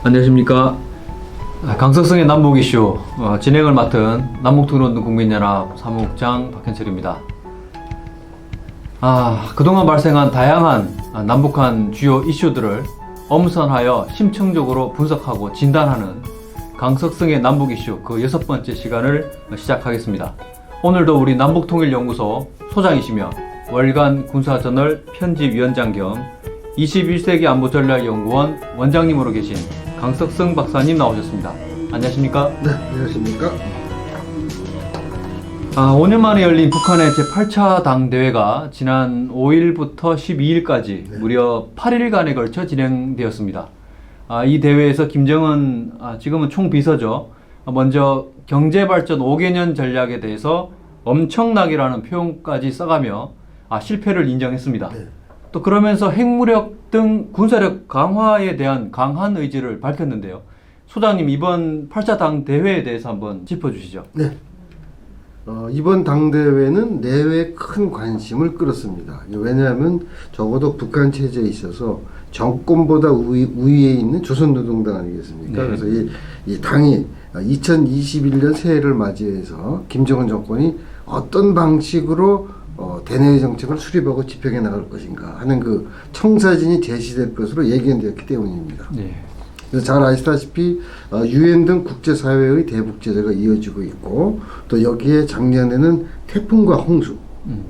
안녕하십니까. 강석성의 남북 이슈 진행을 맡은 남북통일운동 국민연합 사무국장 박현철입니다. 그동안 발생한 다양한 남북한 주요 이슈들을 엄선하여 심층적으로 분석하고 진단하는 강석성의 남북 이슈 그 6번째 시간을 시작하겠습니다. 오늘도 우리 남북통일연구소 소장이시며 월간 군사저널 편집위원장 겸 21세기 안보전략연구원 원장님으로 계신 강석성 박사님 나오셨습니다. 안녕하십니까? 네, 안녕하십니까? 5년 만에 열린 북한의 제8차 당대회가 지난 5일부터 12일까지 무려 8일간에 걸쳐 진행되었습니다. 이 대회에서 김정은, 지금은 총비서죠. 먼저 경제발전 5개년 전략에 대해서 엄청나게라는 표현까지 써가며 실패를 인정했습니다. 네. 또 그러면서 핵무력 등 군사력 강화에 대한 강한 의지를 밝혔는데요. 소장님, 이번 8차 당대회에 대해서 한번 짚어주시죠. 네. 이번 당대회는 내외에 큰 관심을 끌었습니다. 왜냐하면 적어도 북한 체제에 있어서 정권보다 우위에 있는 조선노동당 아니겠습니까? 네. 그래서 이 당이 2021년 새해를 맞이해서 김정은 정권이 어떤 방식으로 대내외 정책을 수립하고 집행해 나갈 것인가 하는 그 청사진이 제시될 것으로 예견되었기 때문입니다. 네. 그래서 잘 아시다시피 유엔 등 국제사회의 대북제재가 이어지고 있고, 또 여기에 작년에는 태풍과 홍수,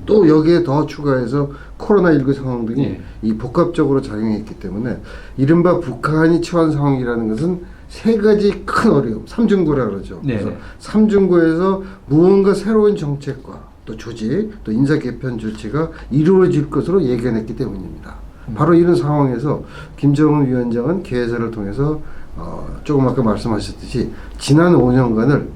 또 여기에 더 추가해서 코로나19 상황 등이 네. 이 복합적으로 작용했기 때문에 이른바 북한이 처한 상황이라는 것은 세 가지 큰 어려움, 삼중고라 그러죠. 네. 그래서 삼중고에서 무언가 새로운 정책과 또 조직, 또 인사 개편 조치가 이루어질 것으로 예견했기 때문입니다. 바로 이런 상황에서 김정은 위원장은 개회사를 통해서 조금 아까 말씀하셨듯이 지난 5년간을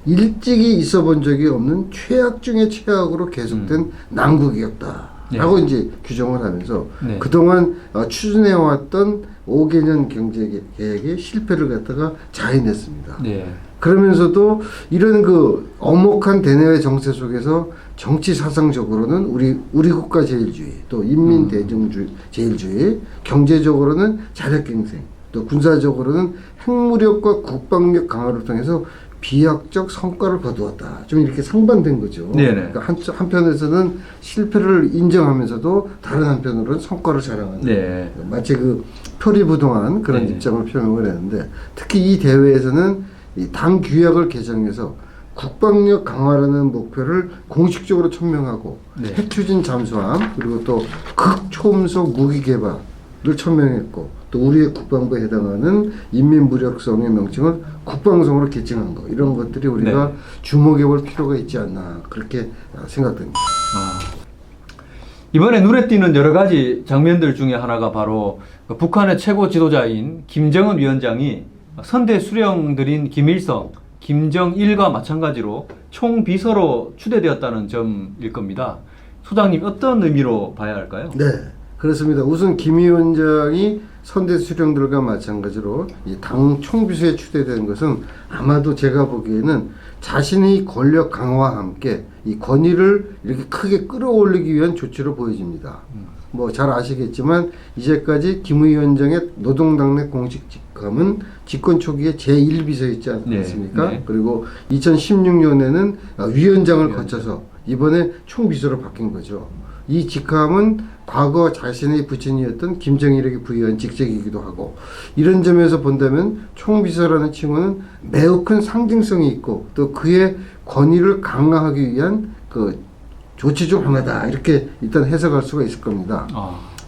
일찍이 있어 본 적이 없는 최악 중의 최악으로 계속된 난국이었다라고 이제 규정을 하면서 네. 그동안 추진해왔던 5개년 경제 계획의 실패를 갖다가 자인했습니다. 네. 그러면서도 이런 그 엄혹한 대내외 정세 속에서 정치 사상적으로는 우리 국가 제일주의, 또 인민 대중주의 제일주의, 경제적으로는 자력갱생, 또 군사적으로는 핵무력과 국방력 강화를 통해서 비약적 성과를 거두었다. 좀 이렇게 상반된 거죠. 네네. 그러니까 한편에서는 실패를 인정하면서도 다른 한편으로는 성과를 자랑하는. 네. 마치 그 표리부동한 그런 네. 입장을 표명을 했는데, 특히 이 대회에서는 이 당 규약을 개정해서 국방력 강화라는 목표를 공식적으로 천명하고, 네. 핵추진 잠수함, 그리고 또 극초음속 무기 개발을 천명했고, 또 우리의 국방부에 해당하는 인민무력성의 명칭을 국방성으로 개칭한 거, 이런 것들이 우리가 네. 주목해 볼 필요가 있지 않나, 그렇게 생각됩니다. 이번에 눈에 띄는 여러 가지 장면들 중에 하나가 바로 북한의 최고 지도자인 김정은 위원장이 선대 수령들인 김일성, 김정일과 마찬가지로 총비서로 추대되었다는 점일 겁니다. 소장님, 어떤 의미로 봐야 할까요? 네, 그렇습니다. 우선 김 위원장이 선대 수령들과 마찬가지로 이 당 총비서에 추대된 것은 아마도 제가 보기에는 자신의 권력 강화와 함께 이 권위를 이렇게 크게 끌어올리기 위한 조치로 보여집니다. 뭐 잘 아시겠지만 이제까지 김 위원장의 노동당 내 공식 직함은 집권 초기에 제1비서였지 않습니까? 네. 그리고 2016년에는 위원장을 거쳐서 이번에 총비서로 바뀐 거죠. 이 직함은 과거 자신의 부친이었던 김정일에게 부여한 직책이기도 하고, 이런 점에서 본다면 총비서라는 칭호는 매우 큰 상징성이 있고, 또 그의 권위를 강화하기 위한 그 조치 중 하나다, 이렇게 일단 해석할 수가 있을 겁니다.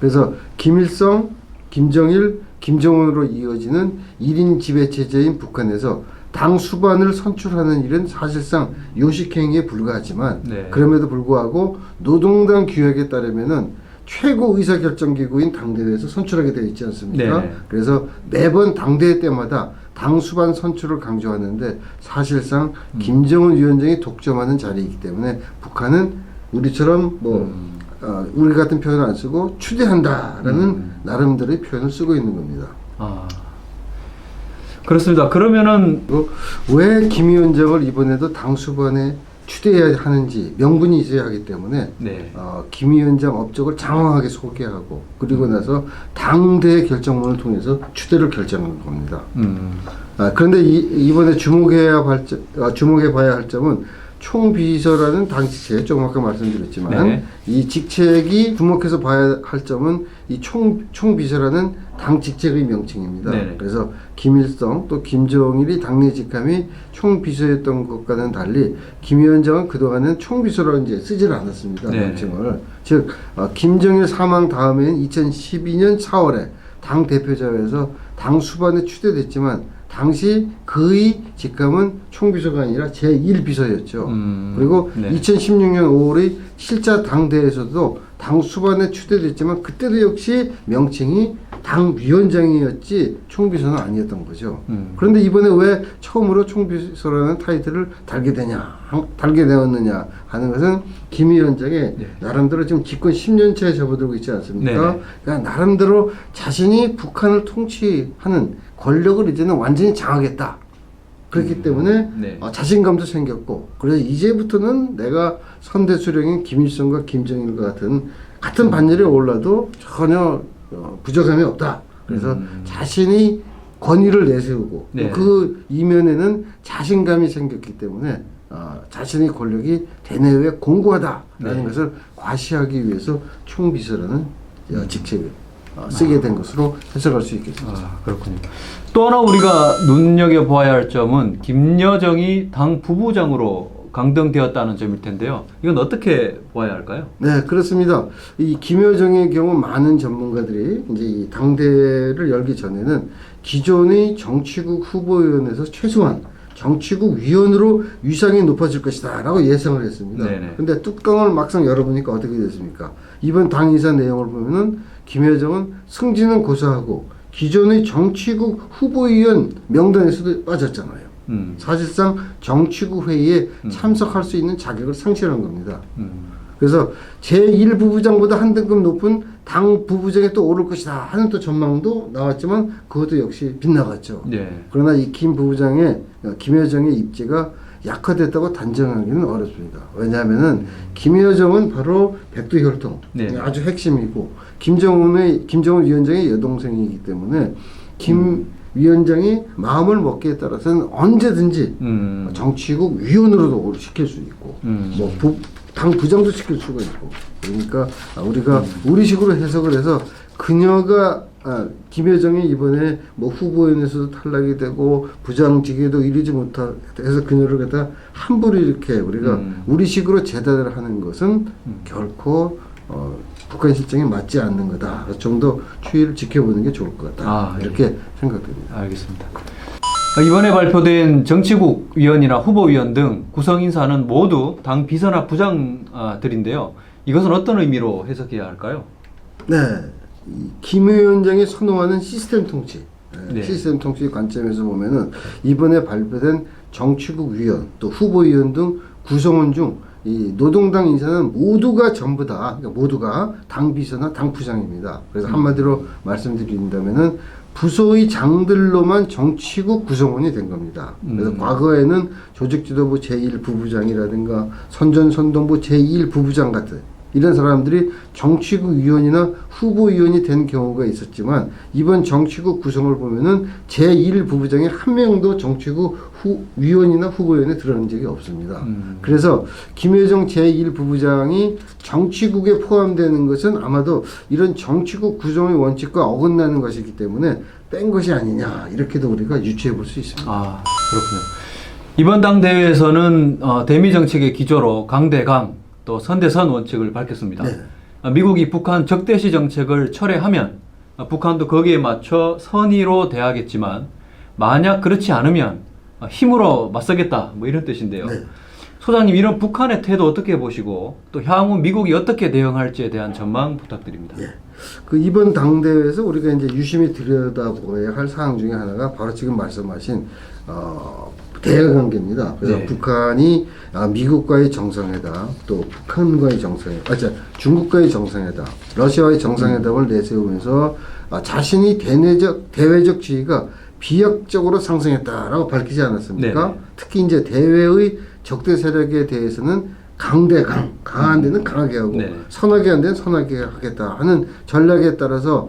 그래서 김일성, 김정일, 김정은으로 이어지는 1인 지배체제인 북한에서 당 수반을 선출하는 일은 사실상 요식행위에 불과하지만, 네. 그럼에도 불구하고 노동당 규약에 따르면은 최고 의사결정기구인 당대회에서 선출하게 되어 있지 않습니까? 네. 그래서 매번 당대회 때마다 당 수반 선출을 강조하는데, 사실상 김정은 위원장이 독점하는 자리이기 때문에 북한은 우리처럼 우리 같은 표현을 안 쓰고 추대한다라는 나름대로의 표현을 쓰고 있는 겁니다. 그렇습니다. 그러면은 왜 김 위원장을 이번에도 당 수반에 추대해야 하는지 명분이 있어야 하기 때문에 네. 김 위원장 업적을 장황하게 소개하고 그리고 나서 당대 결정문을 통해서 추대를 결정하는 겁니다. 그런데 이번에 주목해 봐야 할 점은 총비서라는 당 직책, 조금 아까 말씀드렸지만 네. 이 직책이 주목해서 봐야 할 점은 이 총비서라는 당 직책의 명칭입니다. 네. 그래서 김일성 또 김정일이 당내 직함이 총비서였던 것과는 달리 김 위원장은 그동안은 총비서라고 이제 쓰질 않았습니다. 네. 명칭을. 즉 김정일 사망 다음엔 2012년 4월에 당 대표자회에서 당 수반에 추대됐지만 당시 그의 직함은 총비서가 아니라 제1비서였죠. 그리고 네. 2016년 5월의 실자 당대에서도 당 수반에 추대됐지만 그때도 역시 명칭이 당위원장이었지 총비서는 아니었던 거죠. 그런데 이번에 왜 처음으로 총비서라는 타이틀을 달게 되었느냐 하는 것은 김 위원장의 네. 나름대로 지금 집권 10년차에 접어들고 있지 않습니까? 네. 그러니까 나름대로 자신이 북한을 통치하는 권력을 이제는 완전히 장악했다. 그렇기 때문에 네. 자신감도 생겼고 그래서 이제부터는 내가 선대수령인 김일성과 김정일과 같은 반열에 올라도 전혀 부족함이 없다. 그래서 자신이 권위를 내세우고 네. 그 이면에는 자신감이 생겼기 때문에 자신의 권력이 대내외 공고하다라는 네. 것을 과시하기 위해서 총비서라는 직책을 쓰게 된 것으로 해석할 수 있겠습니다. 그렇군요. 또 하나 우리가 눈여겨보아야 할 점은 김여정이 당 부부장으로 강등되었다는 점일 텐데요. 이건 어떻게 보아야 할까요? 네, 그렇습니다. 이 김여정의 경우 많은 전문가들이 이제 이 당대를 열기 전에는 기존의 정치국 후보위원회에서 최소한 정치국 위원으로 위상이 높아질 것이다 라고 예상을 했습니다. 그런데 뚜껑을 막상 열어보니까 어떻게 됐습니까? 이번 당 인사 내용을 보면은 김여정은 승진은 고사하고 기존의 정치국 후보위원 명단에서도 빠졌잖아요. 사실상 정치국 회의에 참석할 수 있는 자격을 상실한 겁니다. 그래서 제1부부장보다 한 등급 높은 당 부부장에 또 오를 것이다 하는 또 전망도 나왔지만 그것도 역시 빗나갔죠. 네. 그러나 이 김여정의 입지가 약화됐다고 단정하기는 어렵습니다. 왜냐하면은 김여정은 바로 백두혈통 네. 아주 핵심이고 김정은 위원장의 여동생이기 때문에 김 위원장이 마음을 먹기에 따라서는 언제든지 정치국 위원으로도 시킬 수 있고 당 부장도 시킬 수가 있고 그러니까 우리가 우리식으로 해석을 해서 그녀가 김여정이 이번에 뭐 후보연에서도 탈락이 되고 부장직에도 이르지 못해서 그녀를 갖다 함부로 이렇게 우리가 우리식으로 재단을 하는 것은 결코 북한 실정에 맞지 않는 거다. 좀 더 추이를 지켜보는 게 좋을 것 같다. 이렇게 생각됩니다. 알겠습니다. 이번에 발표된 정치국 위원이나 후보위원 등 구성 인사는 모두 당 비서나 부장들인데요. 이것은 어떤 의미로 해석해야 할까요? 네, 김 위원장이 선호하는 시스템 통치, 네. 시스템 통치 관점에서 보면은 이번에 발표된 정치국 위원 또 후보위원 등 구성원 중 이 노동당 인사는 모두가 전부 다 그러니까 모두가 당 비서나 당 부장입니다. 그래서 한마디로 말씀드린다면은 부서의 장들로만 정치국 구성원이 된 겁니다. 그래서 과거에는 조직지도부 제1부부장이라든가 선전선동부 제1부부장 같은 이런 사람들이 정치국 위원이나 후보위원이 된 경우가 있었지만 이번 정치국 구성을 보면은 제1부부장에 한 명도 정치국 위원이나 후보위원에 들어간 적이 없습니다. 그래서 김여정 제1부부장이 정치국에 포함되는 것은 아마도 이런 정치국 구성의 원칙과 어긋나는 것이기 때문에 뺀 것이 아니냐 이렇게도 우리가 유추해 볼 수 있습니다. 그렇군요. 이번 당대회에서는 대미 정책의 기조로 강대강 또 선대선 원칙을 밝혔습니다. 네. 미국이 북한 적대시 정책을 철회하면 북한도 거기에 맞춰 선의로 대하겠지만 만약 그렇지 않으면 힘으로 맞서겠다 뭐 이런 뜻인데요. 네. 소장님 이런 북한의 태도 어떻게 보시고 또 향후 미국이 어떻게 대응할지에 대한 전망 부탁드립니다. 예. 그 이번 당대회에서 우리가 이제 유심히 들여다보아야 할 사항 중에 하나가 바로 지금 말씀하신 대외 관계입니다. 그래서 네. 북한이 미국과의 정상회담, 또 북한과의 정상회담, 중국과의 정상회담, 러시아와의 정상회담을 내세우면서 자신이 대외적 지위가 비약적으로 상승했다라고 밝히지 않았습니까? 네. 특히 이제 대외의 적대 세력에 대해서는 강한 데는 강하게 하고 네. 선하게 한 데는 선하게 하겠다 하는 전략에 따라서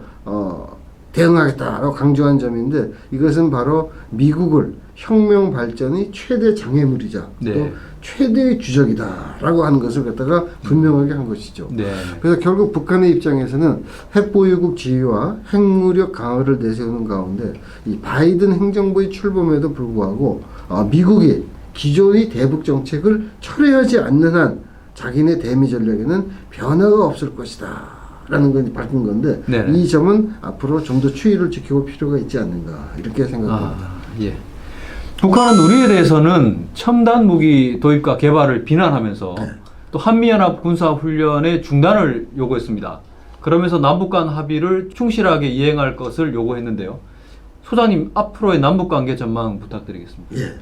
대응하겠다라고 강조한 점인데, 이것은 바로 미국을 혁명 발전의 최대 장애물이자 네. 또 최대의 주적이다라고 하는 것을 갖다가 분명하게 한 것이죠. 네. 그래서 결국 북한의 입장에서는 핵보유국 지위와 핵무력 강화를 내세우는 가운데 이 바이든 행정부의 출범에도 불구하고 미국이 기존의 대북 정책을 철회하지 않는 한 자기네 대미 전략에는 변화가 없을 것이다 라는 건 밝힌 건데, 네네. 이 점은 앞으로 좀 더 추이를 지켜볼 필요가 있지 않는가 이렇게 생각합니다. 예. 북한은 우리에 대해서는 첨단 무기 도입과 개발을 비난하면서 또 한미연합 군사훈련의 중단을 요구했습니다. 그러면서 남북 간 합의를 충실하게 이행할 것을 요구했는데요. 소장님, 앞으로의 남북 관계 전망 부탁드리겠습니다. 예.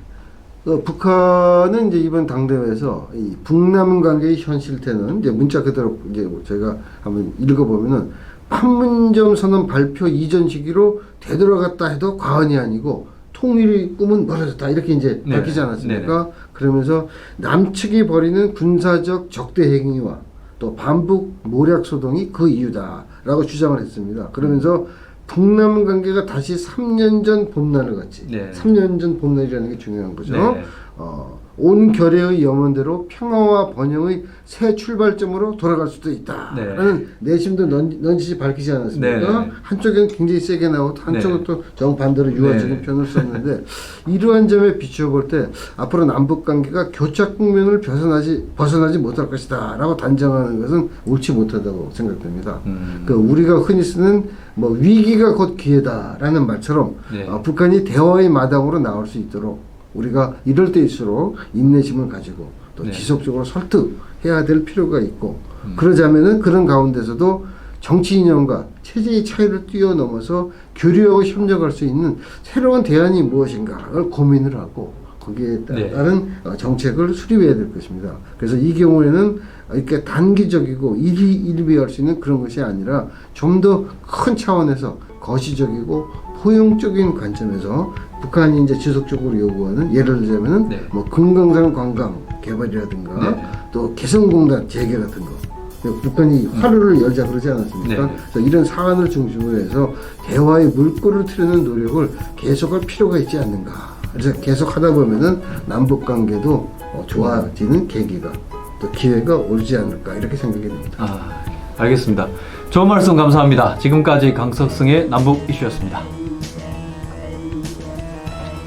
북한은 이제 이번 당대회에서 이 북남 관계의 현실태는 이제 문자 그대로 이제 제가 한번 읽어보면은 판문점 선언 발표 이전 시기로 되돌아갔다 해도 과언이 아니고 통일의 꿈은 멀어졌다 이렇게 이제 네. 밝히지 않았습니까? 네네. 그러면서 남측이 벌이는 군사적 적대 행위와 또 반북 모략 소동이 그 이유다라고 주장을 했습니다. 그러면서 북남 관계가 다시 3년 전 봄날을 같이, 네. 3년 전 봄날이라는 게 중요한 거죠. 네. 온 결의의 염원대로 평화와 번영의 새 출발점으로 돌아갈 수도 있다라는 내심도 넌지시 밝히지 않았습니까? 네. 한쪽에는 굉장히 세게 나오고 한쪽은 네. 또 정반대로 유화적인 네. 편을 썼는데, 이러한 점에 비추어 볼 때 앞으로 남북 관계가 교착 국면을 벗어나지 못할 것이다라고 단정하는 것은 옳지 못하다고 생각됩니다. 우리가 흔히 쓰는 뭐 위기가 곧 기회다라는 말처럼 네. 북한이 대화의 마당으로 나올 수 있도록 우리가 이럴 때일수록 인내심을 가지고 또 네. 지속적으로 설득해야 될 필요가 있고, 그러자면은 그런 가운데서도 정치 이념과 체제의 차이를 뛰어넘어서 교류하고 협력할 수 있는 새로운 대안이 무엇인가를 고민을 하고 거기에 따른 정책을 수립해야 될 것입니다. 그래서 이 경우에는 이렇게 단기적이고 일비할 수 있는 그런 것이 아니라 좀 더 큰 차원에서 거시적이고 포용적인 관점에서 북한이 이제 지속적으로 요구하는, 예를 들자면은 뭐 금강산 관광 개발이라든가 또 개성공단 재개 같은 거, 북한이 화루를 열자 그러지 않았습니까? 그래서 이런 사안을 중심으로 해서 대화의 물꼬를 트려는 노력을 계속할 필요가 있지 않는가. 그래서 계속 하다 보면은 남북 관계도 좋아지는 계기가 또 기회가 오지 않을까 이렇게 생각이 됩니다. 알겠습니다. 좋은 말씀 감사합니다. 지금까지 강석승의 남북 이슈였습니다.